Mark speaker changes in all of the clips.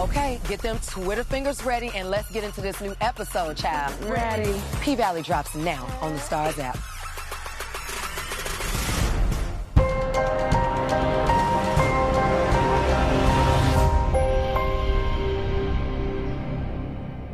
Speaker 1: Okay, get them Twitter fingers ready and let's get into this new episode, child.
Speaker 2: Ready.
Speaker 1: P-Valley drops now on the Stars app.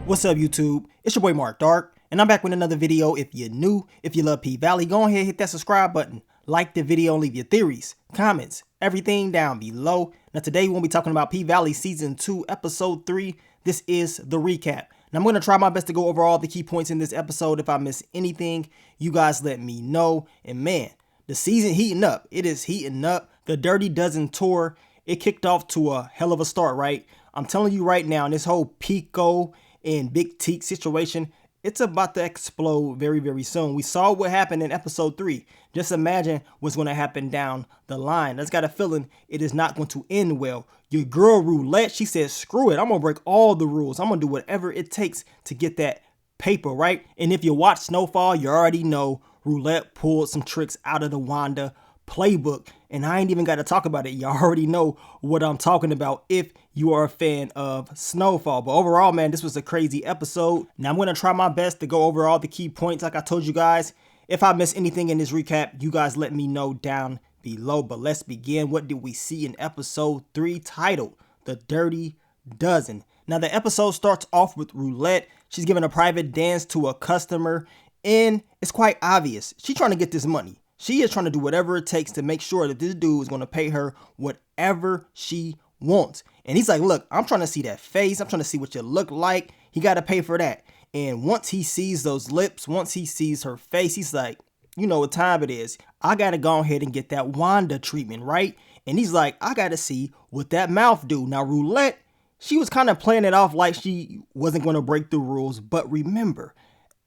Speaker 3: What's up, YouTube? It's your boy Mark Dark, and I'm back with another video. If you're new, if you love P-Valley, go ahead and hit that subscribe button. Like the video and leave your theories, comments, everything down below. Now today we'll be talking about P-Valley Season 2, Episode 3. This is the recap. Now I'm going to try my best to go over all the key points in this episode. If I miss anything, you guys let me know. And man, the season heating up. It is heating up. The Dirty Dozen tour, it kicked off to a hell of a start, right? I'm telling you right now, this whole Pico and Big Teak situation, it's about to explode very, very soon. We saw what happened in episode 3. Just imagine what's going to happen down the line. I just got a feeling it is not going to end well. Your girl Roulette, she said, screw it. I'm going to break all the rules. I'm going to do whatever it takes to get that paper, right? And if you watch Snowfall, you already know Roulette pulled some tricks out of the Wanda playbook, and I ain't even got to talk about it. You already know what I'm talking about if you are a fan of Snowfall. But overall, man, this was a crazy episode. Now I'm going to try my best to go over all the key points like I told you guys. If I miss anything in this recap, you guys let me know down below. But let's begin. What did we see in episode 3 titled The Dirty Dozen? Now the episode starts off with Roulette. She's giving a private dance to a customer, and it's quite obvious she's trying to get this money. She is trying to do whatever it takes to make sure that this dude is going to pay her whatever she wants. And he's like, look, I'm trying to see that face. I'm trying to see what you look like. He got to pay for that. And once he sees those lips, once he sees her face, he's like, you know what time it is. I got to go ahead and get that Wanda treatment, right? And he's like, I got to see what that mouth do. Now, Roulette, she was kind of playing it off like she wasn't going to break the rules. But remember,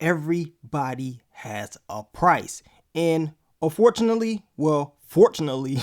Speaker 3: everybody has a price. And unfortunately, well, fortunately,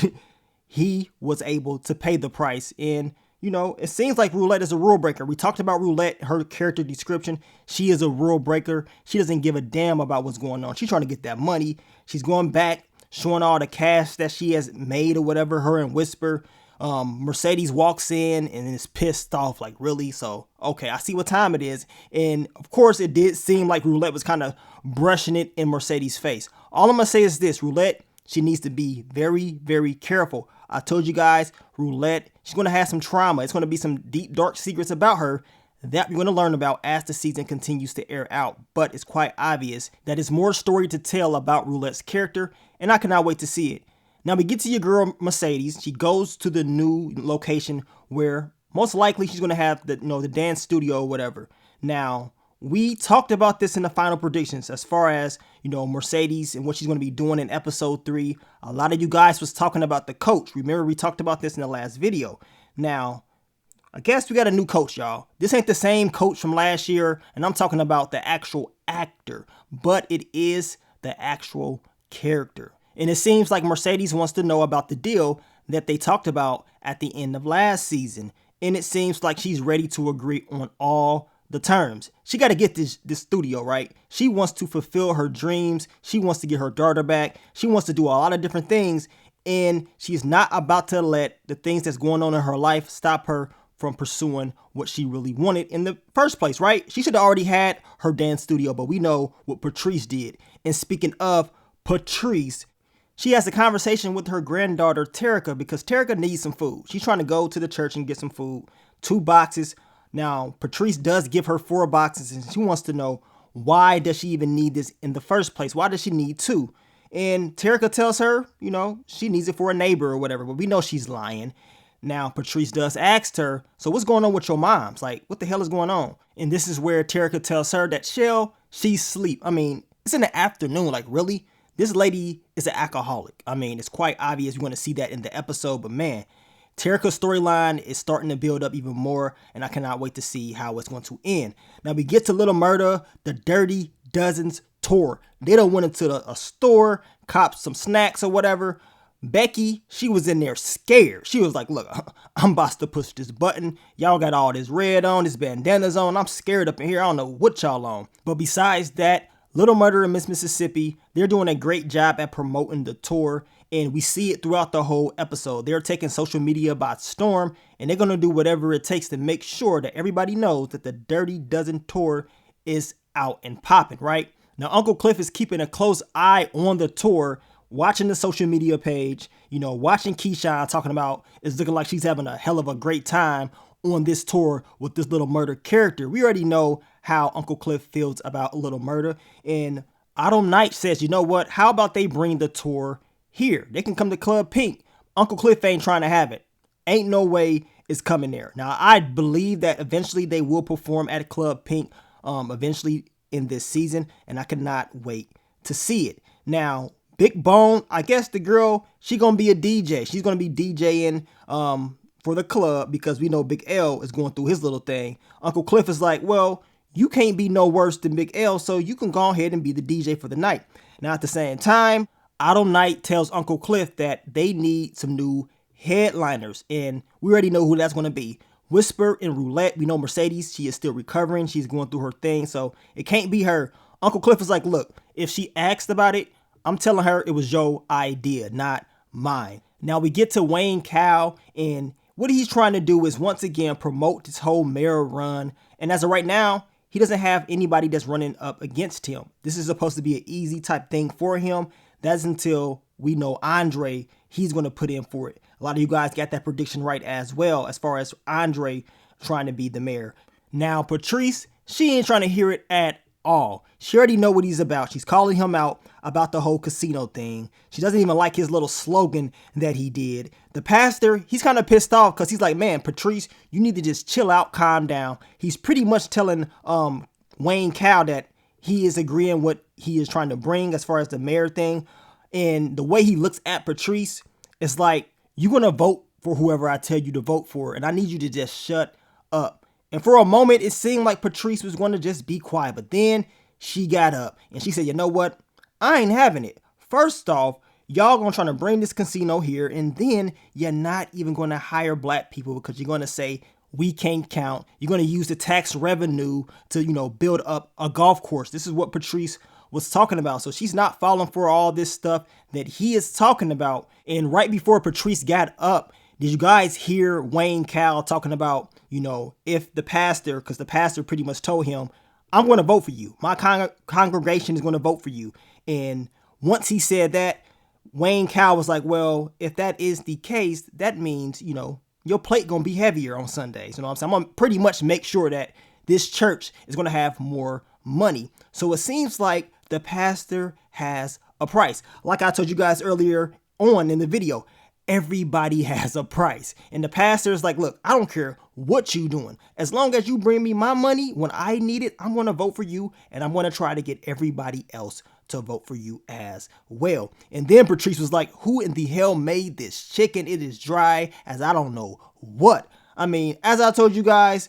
Speaker 3: he was able to pay the price. And, you know, it seems like Roulette is a rule breaker. We talked about Roulette, her character description. She is a rule breaker. She doesn't give a damn about what's going on. She's trying to get that money. She's going back, showing all the cash that she has made or whatever, her and Whisper. Mercedes walks in and is pissed off, like, really? So, okay, I see what time it is. And of course, it did seem like Roulette was kind of brushing it in Mercedes' face. All I'm going to say is this, Roulette, she needs to be very, very careful. I told you guys, Roulette, she's going to have some trauma. It's going to be some deep, dark secrets about her that we're going to learn about as the season continues to air out. But it's quite obvious that there's more story to tell about Roulette's character, and I cannot wait to see it. Now we get to your girl Mercedes. She goes to the new location where most likely she's going to have the dance studio or whatever. Now, we talked about this in the final predictions as far as, Mercedes and what she's going to be doing in episode 3. A lot of you guys was talking about the coach. Remember, we talked about this in the last video. Now, I guess we got a new coach, y'all. This ain't the same coach from last year, and I'm talking about the actual actor, but it is the actual character. And it seems like Mercedes wants to know about the deal that they talked about at the end of last season. And it seems like she's ready to agree on all the terms. She got to get this studio, right? She wants to fulfill her dreams. She wants to get her daughter back. She wants to do a lot of different things. And she's not about to let the things that's going on in her life stop her from pursuing what she really wanted in the first place, right? She should have already had her dance studio, but we know what Patrice did. And speaking of Patrice, she has a conversation with her granddaughter, Terica, because Terica needs some food. She's trying to go to the church and get some food. 2 boxes. Now, Patrice does give her 4 boxes, and she wants to know, why does she even need this in the first place? Why does she need 2? And Terica tells her, she needs it for a neighbor or whatever, but we know she's lying. Now, Patrice does ask her, so what's going on with your moms? Like, what the hell is going on? And this is where Terica tells her that she's asleep. I mean, it's in the afternoon. Like, really? This lady is an alcoholic. I mean, it's quite obvious. You're going to see that in the episode. But man, Terica's storyline is starting to build up even more. And I cannot wait to see how it's going to end. Now we get to Little Murda, the Dirty Dozens tour. They done went into a store, copped some snacks or whatever. Becky, she was in there scared. She was like, look, I'm about to push this button. Y'all got all this red on, this bandanas on. I'm scared up in here. I don't know what y'all on. But besides that, Little Murder and Miss Mississippi, they're doing a great job at promoting the tour, and we see it throughout the whole episode. They're taking social media by storm, and they're going to do whatever it takes to make sure that everybody knows that the Dirty Dozen tour is out and popping, right? Now, Uncle Cliff is keeping a close eye on the tour, watching the social media page, watching Keyshawn talking about it's looking like she's having a hell of a great time on this tour with this Little Murder character. We already know how Uncle Cliff feels about Little Murder. And Autumn Night says, you know what? How about they bring the tour here? They can come to Club Pink. Uncle Cliff ain't trying to have it. Ain't no way it's coming there. Now, I believe that eventually they will perform at Club Pink eventually in this season. And I cannot wait to see it. Now, Big Bone, I guess the girl, she going to be a DJ. She's going to be DJing for the club because we know Big L is going through his little thing. Uncle Cliff is like, well, you can't be no worse than Big L, so you can go ahead and be the DJ for the night. Now, at the same time, Autumn Night tells Uncle Cliff that they need some new headliners, and we already know who that's going to be. Whisper and Roulette. We know Mercedes, she is still recovering. She's going through her thing, so it can't be her. Uncle Cliff is like, look, if she asked about it, I'm telling her it was your idea, not mine. Now we get to Wayne Cow, and what he's trying to do is once again promote this whole mayor run. And as of right now, he doesn't have anybody that's running up against him. This is supposed to be an easy type thing for him. That's until we know Andre, he's going to put in for it. A lot of you guys got that prediction right as well, as far as Andre trying to be the mayor. Now, Patrice, she ain't trying to hear it at all. She already know what he's about. She's calling him out about the whole casino thing. She doesn't even like his little slogan that he did. The pastor, he's kind of pissed off because he's like, man, Patrice, you need to just chill out, calm down. He's pretty much telling Wayne Cow that he is agreeing what he is trying to bring as far as the mayor thing. And the way he looks at Patrice, it's like, you're going to vote for whoever I tell you to vote for, and I need you to just shut up. And for a moment, it seemed like Patrice was going to just be quiet. But then she got up and she said, you know what? I ain't having it. First off, y'all going to try to bring this casino here. And then you're not even going to hire black people because you're going to say we can't count. You're going to use the tax revenue to, build up a golf course. This is what Patrice was talking about. So she's not falling for all this stuff that he is talking about. And right before Patrice got up, did you guys hear Wayne Cow talking about, if the pastor, because the pastor pretty much told him, I'm going to vote for you. My congregation is going to vote for you. And once he said that, Wayne Cow was like, well, if that is the case, that means, your plate going to be heavier on Sundays. You know what I'm saying? I'm going to pretty much make sure that this church is going to have more money. So it seems like the pastor has a price. Like I told you guys earlier on in the video, everybody has a price. And the pastor is like, look, I don't care what you doing. As long as you bring me my money when I need it, I'm going to vote for you. And I'm going to try to get everybody else to vote for you as well. And then Patrice was like, who in the hell made this chicken? It is dry as I don't know what. I mean, as I told you guys,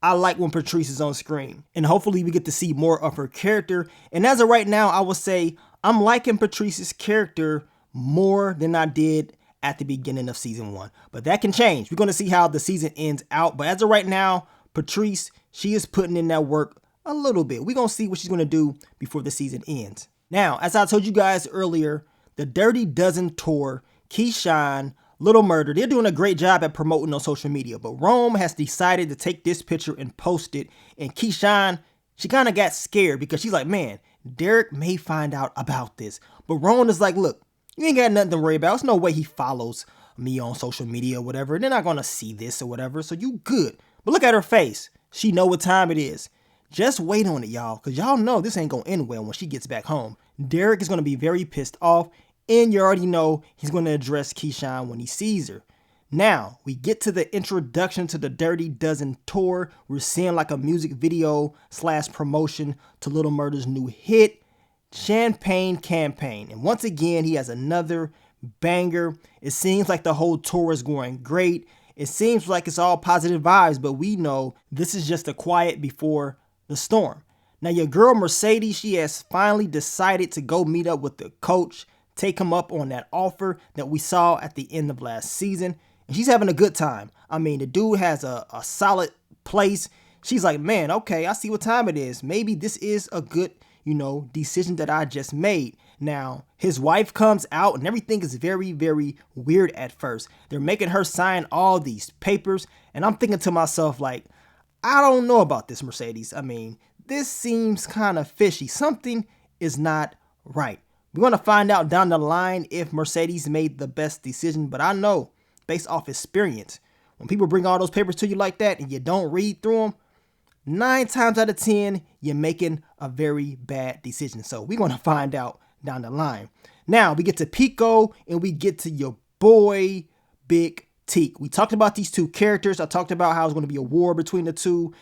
Speaker 3: I like when Patrice is on screen. And hopefully we get to see more of her character. And as of right now, I will say I'm liking Patrice's character more than I did at the beginning of season 1. But that can change. We're going to see how the season ends out. But as of right now, Patrice, she is putting in that work a little bit. We're going to see what she's going to do before the season ends. Now, as I told you guys earlier, the Dirty Dozen tour, Keyshawn, Little Murder, they're doing a great job at promoting on social media. But Rome has decided to take this picture and post it. And Keyshawn, she kind of got scared because she's like, man, Derek may find out about this. But Rome is like, look, you ain't got nothing to worry about. There's no way he follows me on social media or whatever. They're not going to see this or whatever. So you good. But look at her face. She know what time it is. Just wait on it, y'all. Because y'all know this ain't going to end well when she gets back home. Derek is going to be very pissed off. And you already know he's going to address Keyshawn when he sees her. Now, we get to the introduction to the Dirty Dozen tour. We're seeing like a music video / promotion to Little Murder's new hit, Champagne Campaign. And once again, he has another banger. It seems like the whole tour is going great. It seems like it's all positive vibes, but we know this is just a quiet before the storm. Now, your girl Mercedes, she has finally decided to go meet up with the coach, take him up on that offer that we saw at the end of last season. And she's having a good time. I mean, the dude has a solid place. She's like, man, okay, I see what time it is. Maybe this is a good, decision that I just made. Now, his wife comes out and everything is very, very weird at first. They're making her sign all these papers. And I'm thinking to myself, like, I don't know about this, Mercedes. I mean, this seems kind of fishy. Something is not right. We're going to find out down the line if Mercedes made the best decision. But I know, based off experience, when people bring all those papers to you like that and you don't read through them, 9 times out of 10, you're making a very bad decision. So we're going to find out down the line. Now, we get to Pico and we get to your boy, Big Teak. We talked about these two characters. I talked about how it's going to be a war between the two.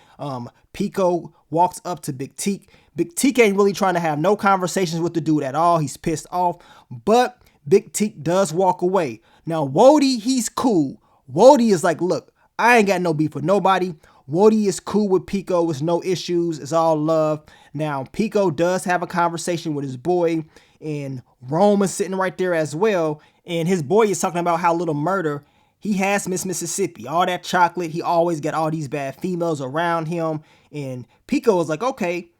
Speaker 3: Pico walks up to Big Teak. Big Teak ain't really trying to have no conversations with the dude at all. He's pissed off. But Big Teak does walk away. Now, Wody, he's cool. Wody is like, look, I ain't got no beef with nobody. Wody is cool with Pico. It's no issues. It's all love. Now, Pico does have a conversation with his boy, and Rome is sitting right there as well. And his boy is talking about how Little Murder, he has Miss Mississippi, all that chocolate. He always got all these bad females around him. And Pico is like, okay,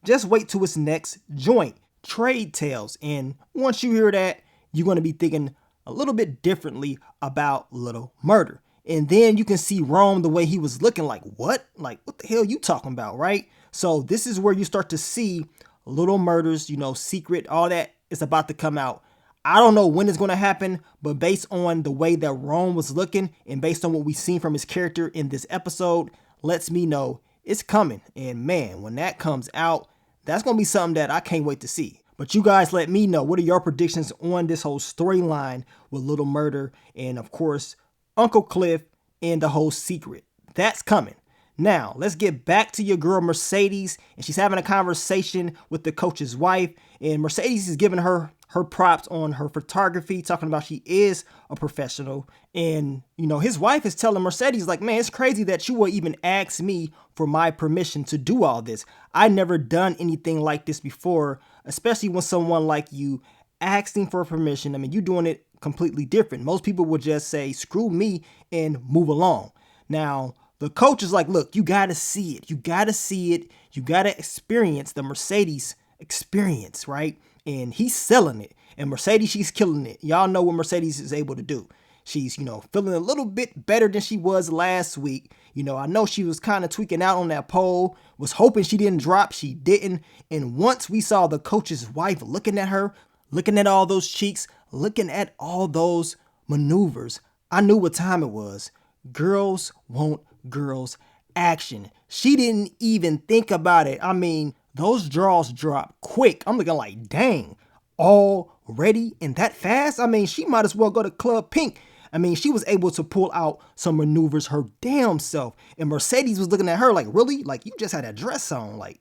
Speaker 3: just wait till his next joint, Trade Tales. And once you hear that, you're going to be thinking a little bit differently about Little Murder. And then you can see Rome the way he was looking, like, what? Like, what the hell you talking about, right? So this is where you start to see Little Murder's, secret, all that is about to come out. I don't know when it's going to happen, but based on the way that Rome was looking and based on what we've seen from his character in this episode, lets me know it's coming. And man, when that comes out, that's going to be something that I can't wait to see. But you guys let me know, what are your predictions on this whole storyline with Little Murder and, of course, Uncle Cliff and the whole secret? That's coming. Now, let's get back to your girl Mercedes, and she's having a conversation with the coach's wife, and Mercedes is giving her props on her photography, talking about she is a professional. And, his wife is telling Mercedes, like, man, it's crazy that you would even ask me for my permission to do all this. I never done anything like this before, especially when someone like you asking for permission. I mean, you doing it completely different. Most people would just say, screw me and move along. Now, the coach is like, look, you got to see it. You got to see it. You got to experience the Mercedes experience, right? And he's selling it. And Mercedes, she's killing it. Y'all know what Mercedes is able to do. She's, feeling a little bit better than she was last week. I know she was kind of tweaking out on that pole, was hoping she didn't drop. She didn't. And once we saw the coach's wife looking at her, looking at all those cheeks, looking at all those maneuvers, I knew what time it was. Girls want girls action. She didn't even think about it. I mean, those draws drop quick. I'm looking like, dang, already and that fast? I mean, she might as well go to Club Pink. I mean, she was able to pull out some maneuvers her damn self. And Mercedes was looking at her like, really? Like, you just had a dress on. Like,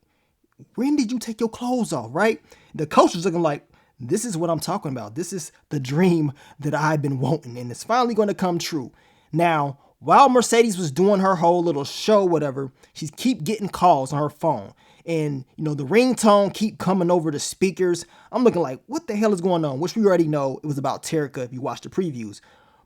Speaker 3: when did you take your clothes off, right? The coach was looking like, this is what I'm talking about. This is the dream that I've been wanting, and it's finally going to come true. Now, while Mercedes was doing her whole little show, whatever, she keep getting calls on her phone. And, the ringtone keep coming over the speakers. I'm looking like, what the hell is going on? Which we already know it was about Terica if you watch the previews.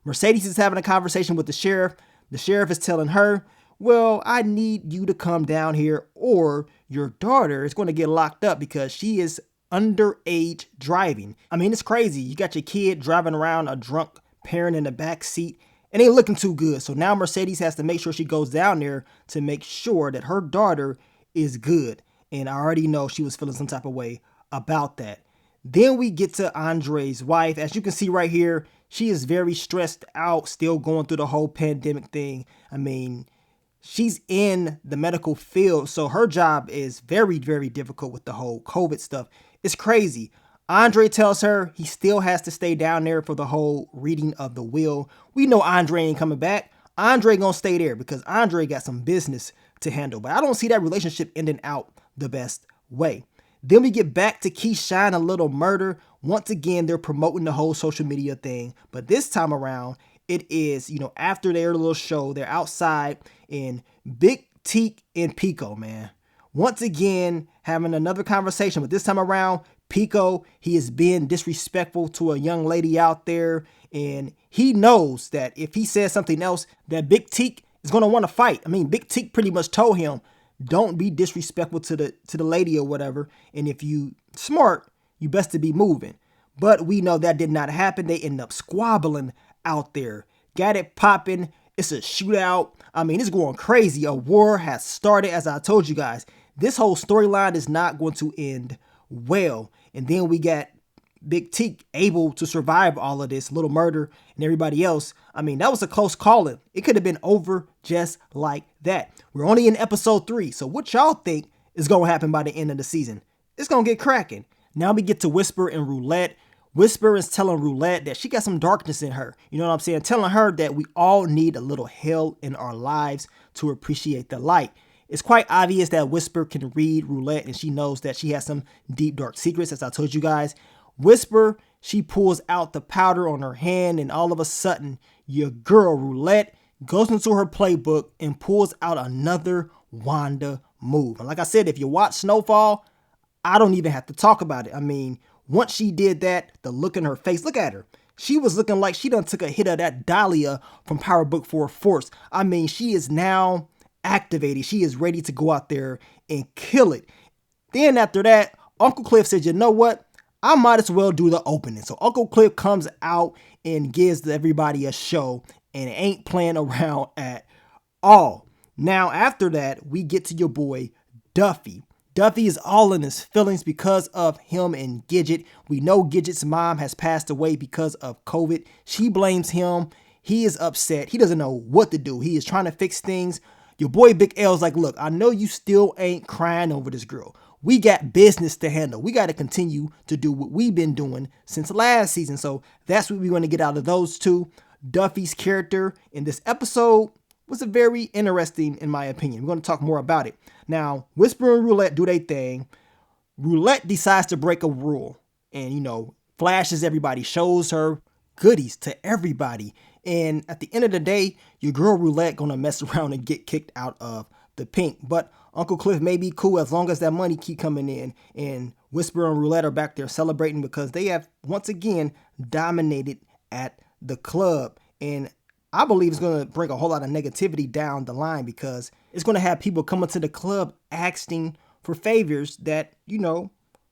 Speaker 3: Mercedes is having a conversation with the sheriff. The sheriff is telling her, well, I need you to come down here or your daughter is going to get locked up because she is underage driving. I mean, it's crazy. You got your kid driving around a drunk parent in the back seat. It ain't looking too good. So now Mercedes has to make sure she goes down there to make sure that her daughter is good. And I already know she was feeling some type of way about that. Then we get to Andre's wife. As you can see right here, she is very stressed out, still going through the whole pandemic thing. I mean, she's in the medical field, so her job is very, very difficult with the whole COVID stuff. It's crazy. Andre tells her he still has to stay down there for the whole reading of the will. We know Andre ain't coming back. Andre gonna stay there because Andre got some business to handle. But I don't see that relationship ending out the best way. Then we get back to Keyshawn and Little Murder. Once again, they're promoting the whole social media thing. But this time around, it is, after their little show, they're outside in Big Teak and Pico, man. Once again, having another conversation. But this time around, Pico, he is being disrespectful to a young lady out there. And he knows that if he says something else, that Big Teak is going to want to fight. I mean, Big Teak pretty much told him, don't be disrespectful to the lady or whatever. And if you smart, you best to be moving. But we know that did not happen. They end up squabbling out there. Got it popping. It's a shootout. I mean, it's going crazy. A war has started, as I told you guys. This whole storyline is not going to end well. And then we got Big T able to survive all of this, Little Murder and everybody else. I mean, that was a close calling. It could have been over just like that. We're only in episode 3. So what y'all think is going to happen by the end of the season? It's going to get cracking. Now we get to Whisper and Roulette. Whisper is telling Roulette that she got some darkness in her. You know what I'm saying? Telling her that we all need a little hell in our lives to appreciate the light. It's quite obvious that Whisper can read Roulette, and she knows that she has some deep, dark secrets, as I told you guys. Whisper, she pulls out the powder on her hand, and all of a sudden, your girl Roulette goes into her playbook and pulls out another Wanda move. And like I said, if you watch Snowfall, I don't even have to talk about it. I mean, once she did that, the look in her face, look at her. She was looking like she done took a hit of that Dahlia from Power Book 4 Force. I mean, she is now activated. She is ready to go out there and kill it. Then after that, Uncle Cliff said, you know what? I might as well do the opening. So Uncle Cliff comes out and gives everybody a show and ain't playing around at all. Now, after that, we get to your boy, Duffy. Duffy is all in his feelings because of him and Gidget. We know Gidget's mom has passed away because of COVID. She blames him. He is upset. He doesn't know what to do. He is trying to fix things. Your boy Big L's like, look, I know you still ain't crying over this girl. We got business to handle. We got to continue to do what we've been doing since last season. So that's what we're going to get out of those two. Duffy's character in this episode was a very interesting, in my opinion. We're going to talk more about it. Now, Whisper and Roulette do their thing. Roulette decides to break a rule and, flashes everybody, shows her goodies to everybody. And at the end of the day, your girl Roulette going to mess around and get kicked out of the pink. But Uncle Cliff may be cool as long as that money keep coming in. And Whisper and Roulette are back there celebrating because they have once again dominated at the club. And I believe it's going to bring a whole lot of negativity down the line because it's going to have people coming to the club asking for favors that,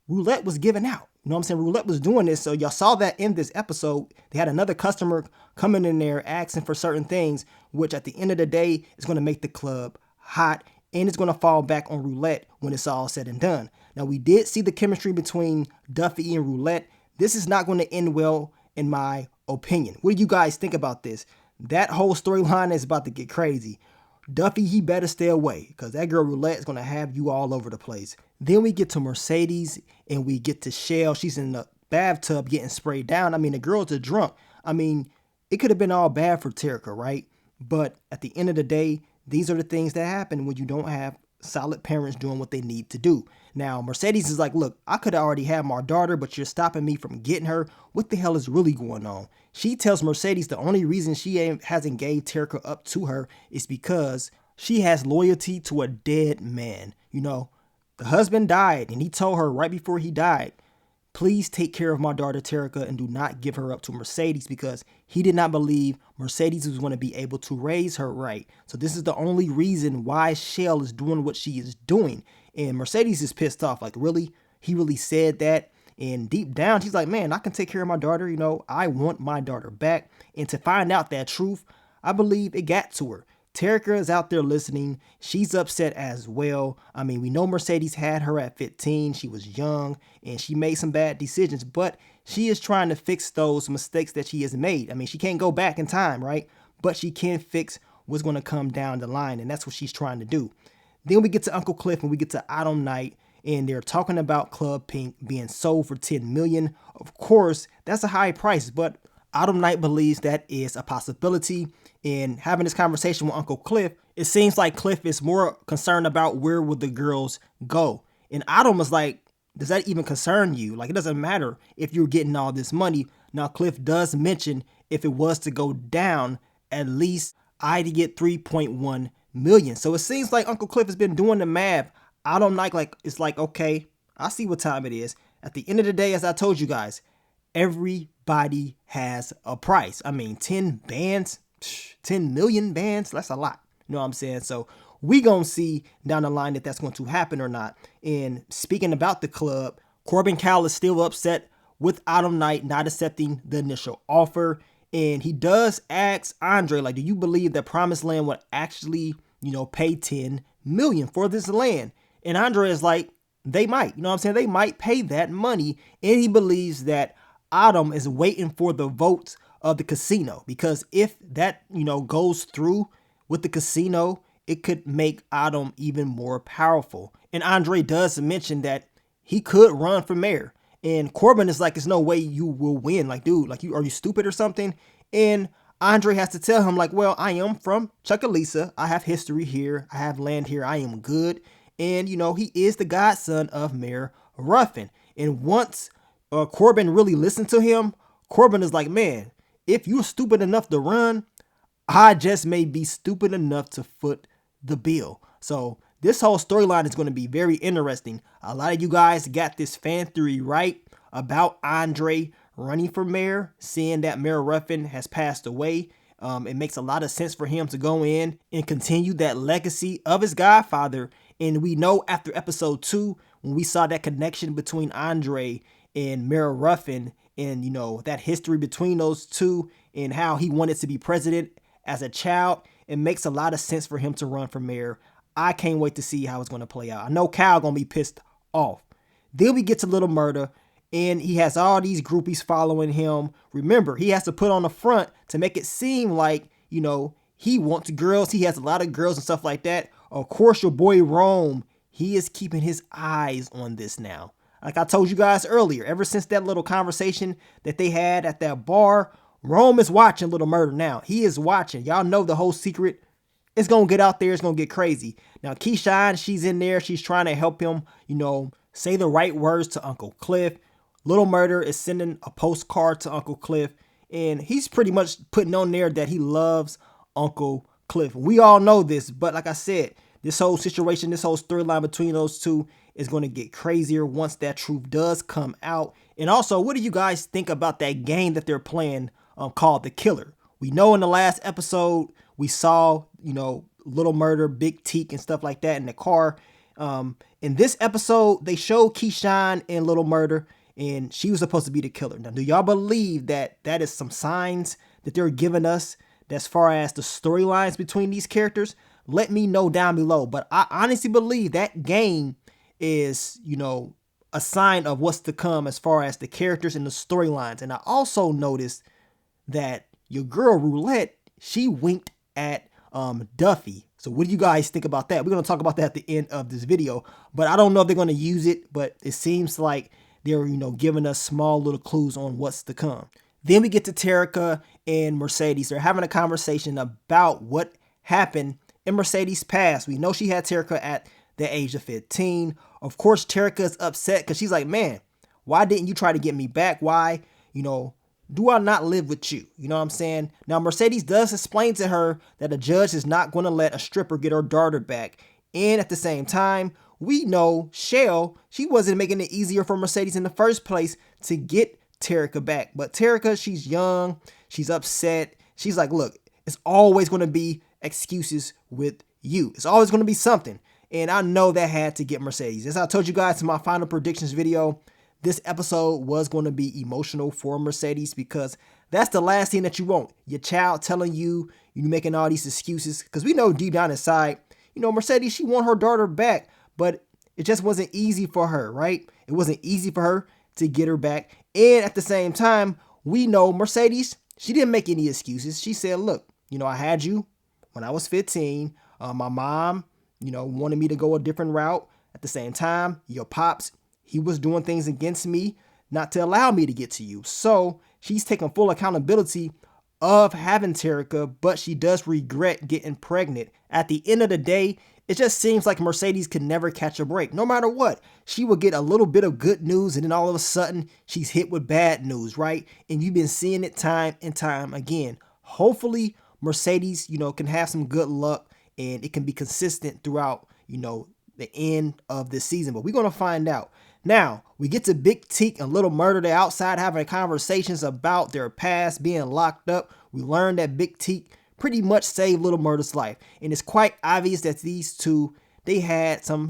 Speaker 3: Roulette was giving out. You know what I'm saying? Roulette was doing this. So y'all saw that in this episode. They had another customer coming in there asking for certain things, which at the end of the day is going to make the club hot. And it's going to fall back on Roulette when it's all said and done. Now, we did see the chemistry between Duffy and Roulette. This is not going to end well, in my opinion. What do you guys think about this? That whole storyline is about to get crazy. Duffy, he better stay away because that girl Roulette is going to have you all over the place. Then we get to Mercedes and we get to Shell. She's in the bathtub getting sprayed down. I mean, the girls are drunk. I mean, it could have been all bad for Terica, right? But at the end of the day, these are the things that happen when you don't have solid parents doing what they need to do. Now, Mercedes is like, look, I could have already had my daughter, but you're stopping me from getting her. What the hell is really going on? She tells Mercedes the only reason she hasn't gave Terica up to her is because she has loyalty to a dead man. The husband died, and he told her right before he died, please take care of my daughter Terica and do not give her up to Mercedes because he did not believe Mercedes was going to be able to raise her right. So this is the only reason why Shell is doing what she is doing. And Mercedes is pissed off. Like, really? He really said that? And deep down, she's like, man, I can take care of my daughter. I want my daughter back. And to find out that truth, I believe it got to her. Terica is out there listening. She's upset as well. I mean, we know Mercedes had her at 15. She was young and she made some bad decisions, but she is trying to fix those mistakes that she has made. I mean, she can't go back in time, right? But she can fix what's going to come down the line, and that's what she's trying to do. Then we get to Uncle Cliff and we get to Autumn Night, and they're talking about Club Pink being sold for $10 million. Of course, that's a high price, but Autumn Night believes that is a possibility. In having this conversation with Uncle Cliff, it seems like Cliff is more concerned about where will the girls go. And Autumn was like, does that even concern you? Like, it doesn't matter if you're getting all this money. Now, Cliff does mention if it was to go down, at least I'd get 3.1 million. So it seems like Uncle Cliff has been doing the math. Autumn Night, it's like, okay, I see what time it is. At the end of the day, as I told you guys, everybody has a price. I mean, 10 bands, 10 million bands, that's a lot. You know what I'm saying? So we gonna see down the line if that's going to happen or not. And speaking about the club, Corbin Cowell is still upset with Autumn Night not accepting the initial offer. And he does ask Andre, like, do you believe that Promised Land would actually, pay 10 million for this land? And Andre is like, they might, you know what I'm saying? They might pay that money. And he believes that Autumn is waiting for the votes of the casino, because if that, goes through with the casino, it could make Autumn even more powerful. And Andre does mention that he could run for mayor. And Corbin is like, there's no way you will win. Like, dude, like, are you stupid or something? And Andre has to tell him, like, well, I am from Chucalissa. I have history here. I have land here. I am good. And, he is the godson of Mayor Ruffin. And once Corbin really listened to him, Corbin is like, man, if you're stupid enough to run, I just may be stupid enough to foot the bill. So this whole storyline is going to be very interesting. A lot of you guys got this fan theory right about Andre running for mayor, seeing that Mayor Ruffin has passed away. It makes a lot of sense for him to go in and continue that legacy of his godfather. And we know after episode 2, when we saw that connection between Andre and Mayor Ruffin and, that history between those two and how he wanted to be president as a child, it makes a lot of sense for him to run for mayor. I can't wait to see how it's going to play out. I know Cal going to be pissed off. Then we get to Little Murder, and he has all these groupies following him. Remember, he has to put on the front to make it seem like, he wants girls. He has a lot of girls and stuff like that. Of course, your boy Rome, he is keeping his eyes on this now. Like I told you guys earlier, ever since that little conversation that they had at that bar, Rome is watching Little Murder now. He is watching. Y'all know the whole secret. It's going to get out there. It's going to get crazy. Now, Keyshawn, she's in there. She's trying to help him, say the right words to Uncle Cliff. Little Murder is sending a postcard to Uncle Cliff. And he's pretty much putting on there that he loves Uncle Cliff. We all know this. But like I said, this whole situation, this whole storyline between those two is going to get crazier once that truth does come out. And also, what do you guys think about that game that they're playing called The Killer? We know in the last episode, we saw, Little Murder, Big Teak and stuff like that in the car. In this episode, they showed Keyshawn and Little Murder, and she was supposed to be the killer. Now, do y'all believe that that is some signs that they're giving us as far as the storylines between these characters? Let me know down below. But I honestly believe that game is, a sign of what's to come as far as the characters and the storylines. And I also noticed that your girl Roulette, she winked at Duffy. So what do you guys think about that? We're going to talk about that at the end of this video, but I don't know if they're going to use it, but it seems like they're, giving us small little clues on what's to come. Then we get to Terica and Mercedes. They're having a conversation about what happened in Mercedes' past. We know she had Terica at the age of 15. Of course, Terica is upset because she's like, man, why didn't you try to get me back? Why, do I not live with you? You know what I'm saying? Now, Mercedes does explain to her that a judge is not going to let a stripper get her daughter back. And at the same time, we know Shell, she wasn't making it easier for Mercedes in the first place to get Terica back. But Terica, she's young. She's upset. She's like, look, it's always going to be excuses with you. It's always going to be something. And I know that had to get Mercedes. As I told you guys in my final predictions video, this episode was going to be emotional for Mercedes because that's the last thing that you want. Your child telling you, you're making all these excuses. Because we know deep down inside, Mercedes, she want her daughter back. But it just wasn't easy for her, right? It wasn't easy for her to get her back. And at the same time, we know Mercedes, she didn't make any excuses. She said, look, I had you when I was 15. My mom, wanted me to go a different route. At the same time, your pops, he was doing things against me not to allow me to get to you. So she's taking full accountability of having Terica, but she does regret getting pregnant. At the end of the day, it just seems like Mercedes could never catch a break. No matter what, she will get a little bit of good news and then all of a sudden she's hit with bad news, right? And you've been seeing it time and time again. Hopefully Mercedes, can have some good luck and it can be consistent throughout, the end of this season. But we're going to find out. Now, we get to Big Teak and Little Murder. They're outside having conversations about their past being locked up. We learned that Big Teak pretty much saved Little Murder's life. And it's quite obvious that these two, they had some,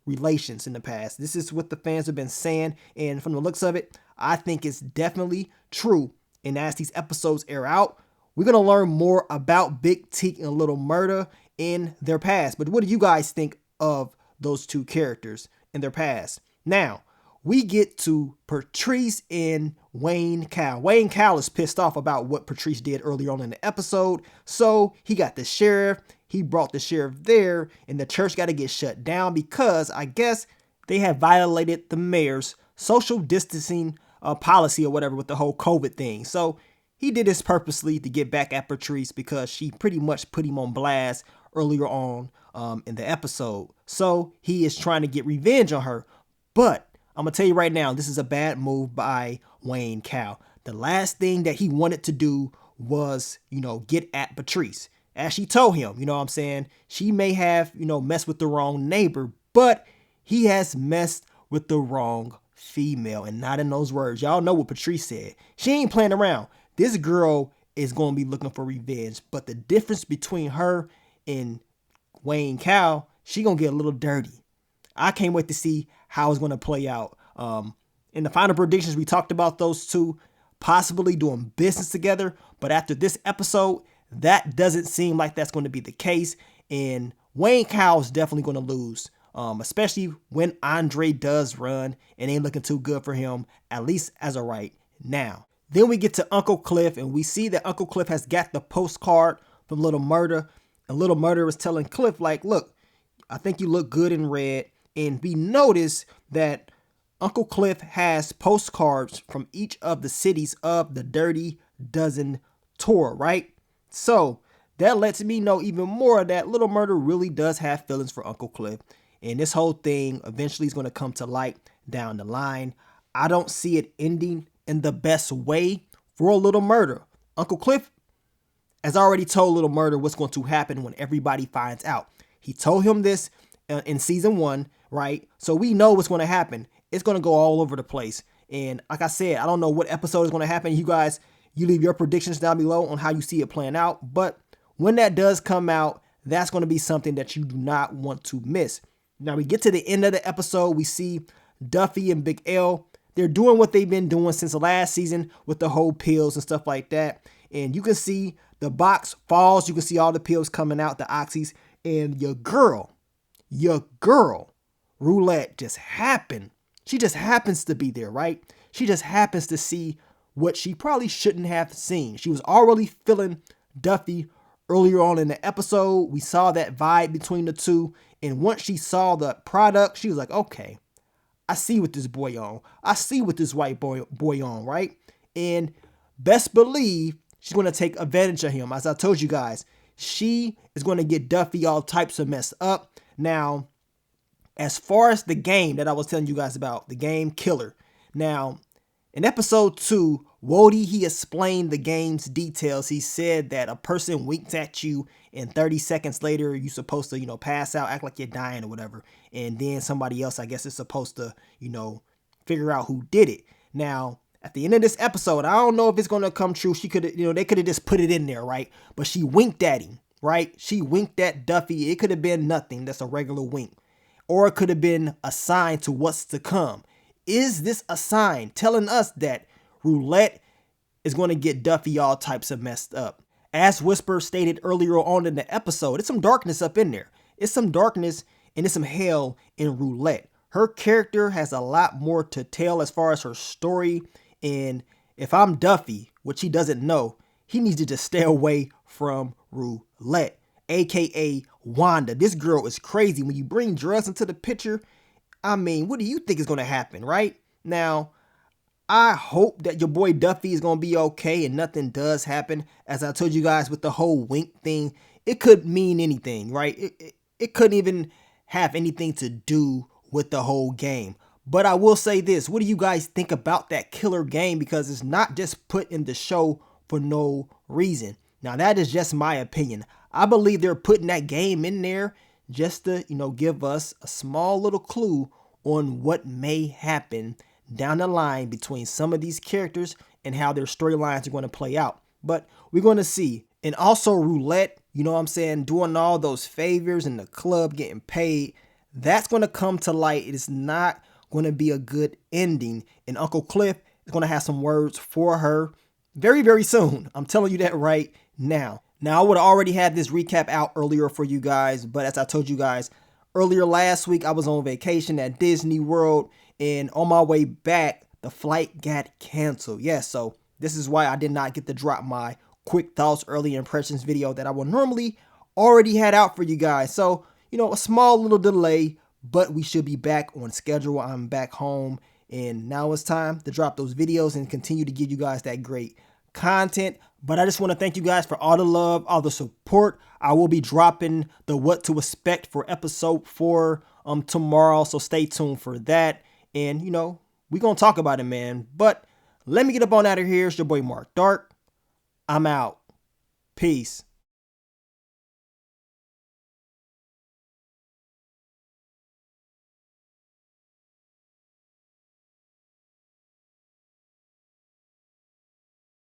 Speaker 3: relations in the past. This is what the fans have been saying. And from the looks of it, I think it's definitely true. And as these episodes air out, we're going to learn more about Big Teak and Little Murder in their past. But what do you guys think of those two characters in their past? Now, we get to Patrice and Wayne Cal. Wayne Cal is pissed off about what Patrice did earlier on in the episode. So he got the sheriff. He brought the sheriff there, and the church got to get shut down because I guess they have violated the mayor's social distancing policy or whatever with the whole COVID thing. So he did this purposely to get back at Patrice because she pretty much put him on blast earlier on in the episode. So he is trying to get revenge on her. But I'm going to tell you right now, this is a bad move by Wayne Cal. The last thing that he wanted to do was, get at Patrice. As she told him, she may have, messed with the wrong neighbor, but he has messed with the wrong female, and not in those words. Y'all know what Patrice said. She ain't playing around. This girl is going to be looking for revenge, but the difference between her and Wayne Cal, she going to get a little dirty. I can't wait to see how it's going to play out. In the final predictions, we talked about those two possibly doing business together, but after this episode, that doesn't seem like that's going to be the case, and Wayne Cal is definitely going to lose, especially when Andre does run, and ain't looking too good for him, at least as of right now. Then we get to Uncle Cliff, and we see that Uncle Cliff has got the postcard from Little Murder, and Little Murder is telling Cliff, like, look, I think you look good in red, and we notice that Uncle Cliff has postcards from each of the cities of the Dirty Dozen tour, right? So that lets me know even more that Little Murder really does have feelings for Uncle Cliff. And this whole thing eventually is going to come to light down the line. I don't see it ending in the best way for Little Murder. Uncle Cliff has already told Little Murder what's going to happen when everybody finds out. He told him this in season 1, right? So we know what's going to happen. It's going to go all over the place. And like I said, I don't know what episode is going to happen. You guys, you leave your predictions down below on how you see it playing out. But when that does come out, that's going to be something that you do not want to miss. Now we get to the end of the episode. We see Duffy and Big L. They're doing what they've been doing since the last season with the whole pills and stuff like that. And you can see the box falls. You can see all the pills coming out, the oxys. And your girl, Roulette just happened. She just happens to be there, right? She just happens to see what she probably shouldn't have seen. She was already feeling Duffy earlier on in the episode. We saw that vibe between the two. And once she saw the product, she was like, okay, I see what this boy on. I see what this white boy on, right? And best believe she's going to take advantage of him. As I told you guys, she is going to get Duffy all types of messed up. Now, as far as the game that I was telling you guys about, the game Killer. Now, in episode 2, Wody, he explained the game's details. He said that a person winks at you and 30 seconds later, you're supposed to, pass out, act like you're dying or whatever. And then somebody else, I guess, is supposed to, figure out who did it. Now, at the end of this episode, I don't know if it's going to come true. She could have, they could have just put it in there, right? But she winked at him, right? She winked at Duffy. It could have been nothing. That's a regular wink. Or it could have been a sign to what's to come. Is this a sign telling us that Roulette is going to get Duffy all types of messed up? As Whisper stated earlier on in the episode, it's some darkness up in there. It's some darkness and it's some hell in Roulette. Her character has a lot more to tell as far as her story. And if I'm Duffy, which he doesn't know, he needs to just stay away from Roulette, aka Wanda. This girl is crazy. When you bring drugs into the picture, I mean, what do you think is going to happen, right? Now, I hope that your boy Duffy is going to be okay and nothing does happen. As I told you guys with the whole wink thing, it could mean anything, right? It couldn't even have anything to do with the whole game. But I will say this. What do you guys think about that killer game? Because it's not just put in the show for no reason. Now, that is just my opinion. I believe they're putting that game in there just to, give us a small little clue on what may happen down the line between some of these characters and how their storylines are going to play out. But we're going to see. And also Roulette, you know what I'm saying, doing all those favors in the club, getting paid. That's going to come to light. It is not going to be a good ending. And Uncle Cliff is going to have some words for her very, very soon. I'm telling you that right now. Now, I would have already had this recap out earlier for you guys, but as I told you guys earlier last week, I was on vacation at Disney World, and on my way back, the flight got canceled. Yes, so this is why I did not get to drop my quick thoughts, early impressions video that I would normally already had out for you guys. So, you know, a small little delay, but we should be back on schedule. I'm back home, and now it's time to drop those videos and continue to give you guys that great content. But I just want to thank you guys for all the love, all the support. I will be dropping the what to expect for episode 4 tomorrow, so stay tuned for that. And you know, we're gonna talk about it, man. But let me get up on out of here. It's your boy Mark Dark. I'm out. Peace.